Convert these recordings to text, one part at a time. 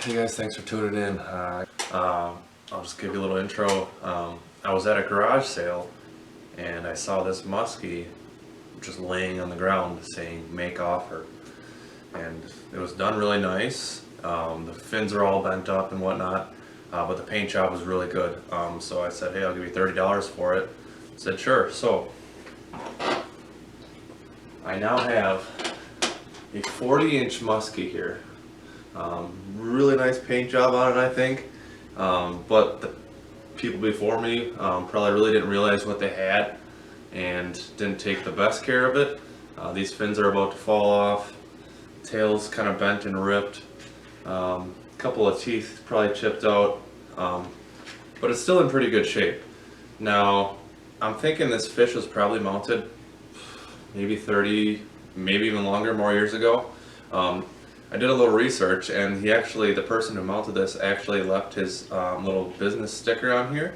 Hey guys, thanks for tuning in. I'll just give you a little intro. I was at a garage sale and I saw this muskie just laying on the ground saying make offer. And it was done really nice. The fins are all bent up and whatnot, but the paint job was really good. So I said, hey, I'll give you $30 for it. I said, sure. So I now have a 40-inch muskie here. Really nice paint job on it, I think. But the people before me probably really didn't realize what they had and didn't take the best care of it. These fins are about to fall off. Tail's kind of bent and ripped. A couple of teeth probably chipped out. But it's still in pretty good shape. Now, I'm thinking this fish was probably mounted maybe 30, maybe even longer, more years ago. I did a little research, and the person who mounted this actually left his little business sticker on here.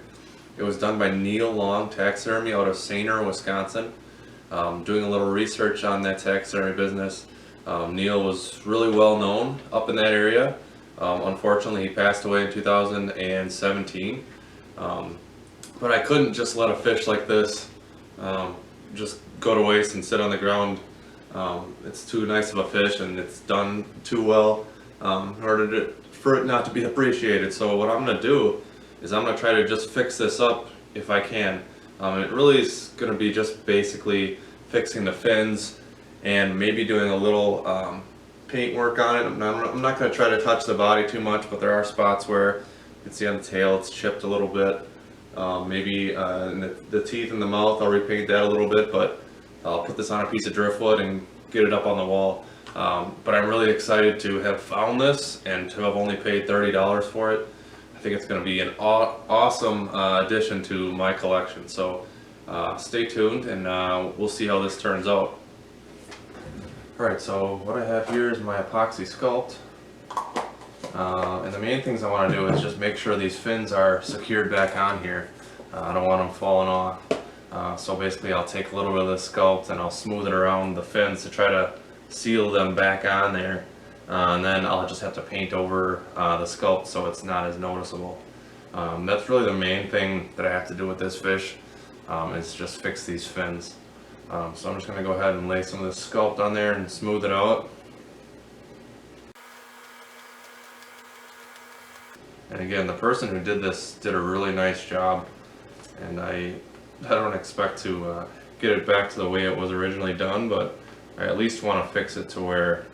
It was done by Neil Long Taxidermy out of Sainer, Wisconsin. Doing a little research on that taxidermy business. Neil was really well known up in that area. Unfortunately, he passed away in 2017. But I couldn't just let a fish like this just go to waste and sit on the ground. It's too nice of a fish and it's done too well in order for it not to be appreciated. So what I'm going to do is I'm going to try to just fix this up if I can. It really is going to be just basically fixing the fins and maybe doing a little paint work on it. I'm not going to try to touch the body too much, but there are spots where you can see on the tail it's chipped a little bit. Maybe in the teeth and the mouth, I'll repaint that a little bit, but I'll put this on a piece of driftwood and get it up on the wall. But I'm really excited to have found this and to have only paid $30 for it. I think it's going to be an awesome addition to my collection. So stay tuned and we'll see how this turns out. Alright, so what I have here is my epoxy sculpt. And the main things I want to do is just make sure these fins are secured back on here. I don't want them falling off. So basically I'll take a little bit of the sculpt and I'll smooth it around the fins to try to seal them back on there. And then I'll just have to paint over the sculpt so it's not as noticeable. That's really the main thing that I have to do with this fish, is just fix these fins. So I'm just going to go ahead and lay some of this sculpt on there and smooth it out. And again, the person who did this did a really nice job, and I don't expect to get it back to the way it was originally done, but I at least want to fix it to where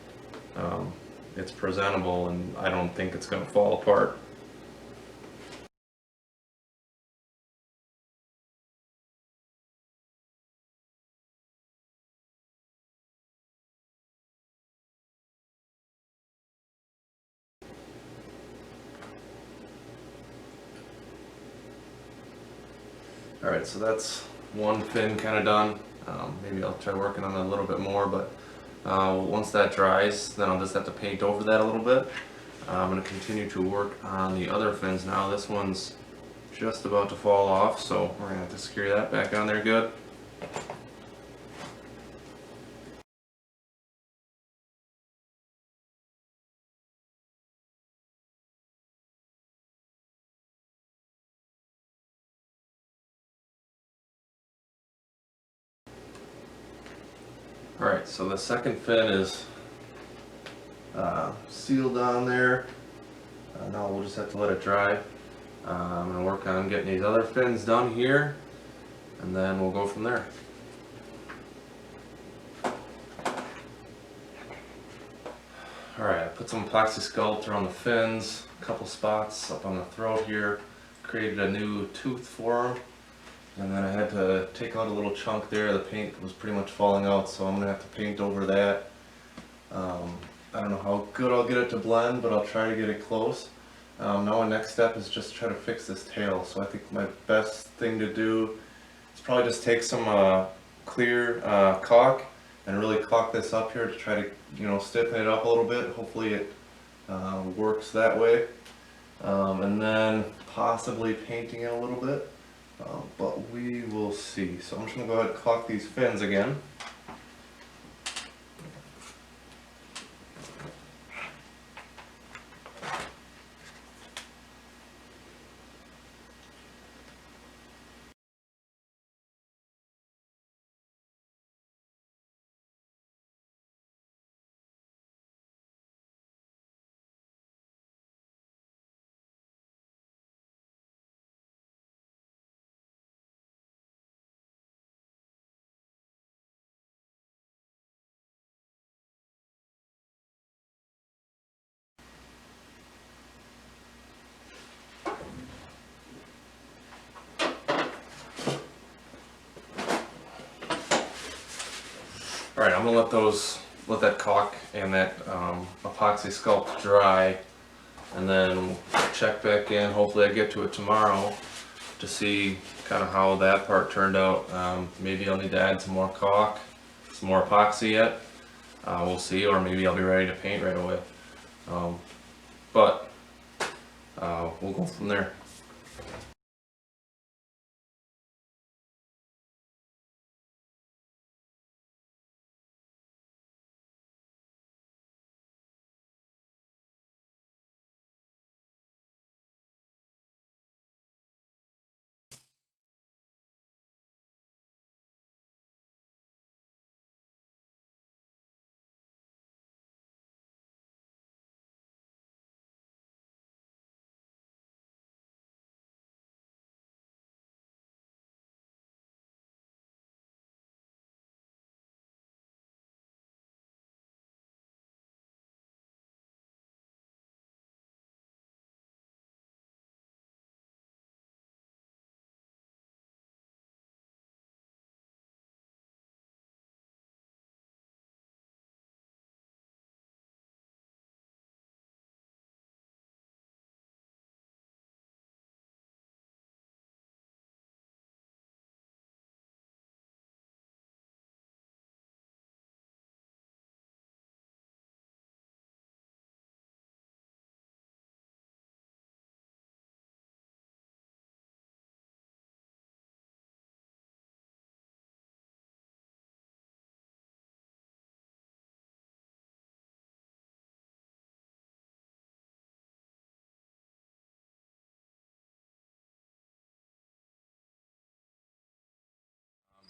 it's presentable and I don't think it's going to fall apart. Alright, so that's one fin kind of done. Maybe I'll try working on it a little bit more, but once that dries, then I'll just have to paint over that a little bit. I'm going to continue to work on the other fins now. This one's just about to fall off, so we're going to have to secure that back on there good. Alright, so the second fin is sealed on there. Now we'll just have to let it dry. I'm going to work on getting these other fins done here, and then we'll go from there. Alright, I put some epoxy sculpt around the fins, a couple spots up on the throat here, created a new tooth for them. And then I had to take out a little chunk there. The paint was pretty much falling out, so I'm going to have to paint over that. I don't know how good I'll get it to blend, but I'll try to get it close. Now my next step is just try to fix this tail. So I think my best thing to do is probably just take some clear caulk and really caulk this up here to try to, stiffen it up a little bit. Hopefully it works that way. And then possibly painting it a little bit. But we will see. So I'm just going to go ahead and caulk these fins again. Alright, I'm gonna let that caulk and that epoxy sculpt dry, and then we'll check back in. Hopefully I get to it tomorrow to see kind of how that part turned out. Maybe I'll need to add some more caulk, some more epoxy yet. We'll see, or maybe I'll be ready to paint right away. But we'll go from there.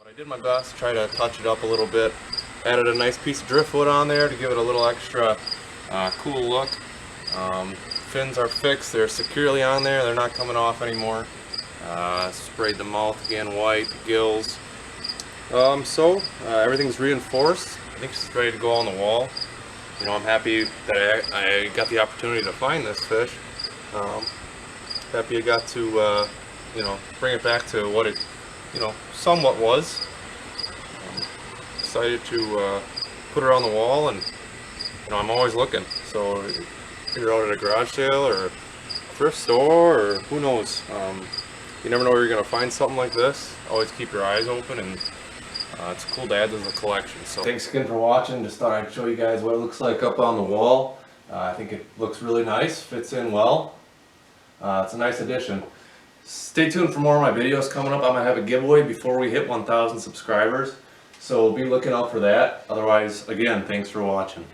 But I did my best to try to touch it up a little bit. Added a nice piece of driftwood on there to give it a little extra cool look. Fins are fixed, they're securely on there, they're not coming off anymore. Sprayed the mouth again white, the gills. Everything's reinforced. I think it's ready to go on the wall. You know, I'm happy that I got the opportunity to find this fish. Happy I got to, you know, bring it back to what it, you know, somewhat was. Decided to put it on the wall, and you know, I'm always looking. So if you're out at a garage sale or a thrift store, or who knows, you never know where you're gonna find something like this. Always keep your eyes open, and it's cool to add to the collection. So thanks again for watching. Just thought I'd show you guys what it looks like up on the wall. I think it looks really nice, fits in well. It's a nice addition. Stay tuned for more of my videos coming up. I'm going to have a giveaway before we hit 1,000 subscribers, so be looking out for that. Otherwise, again, thanks for watching.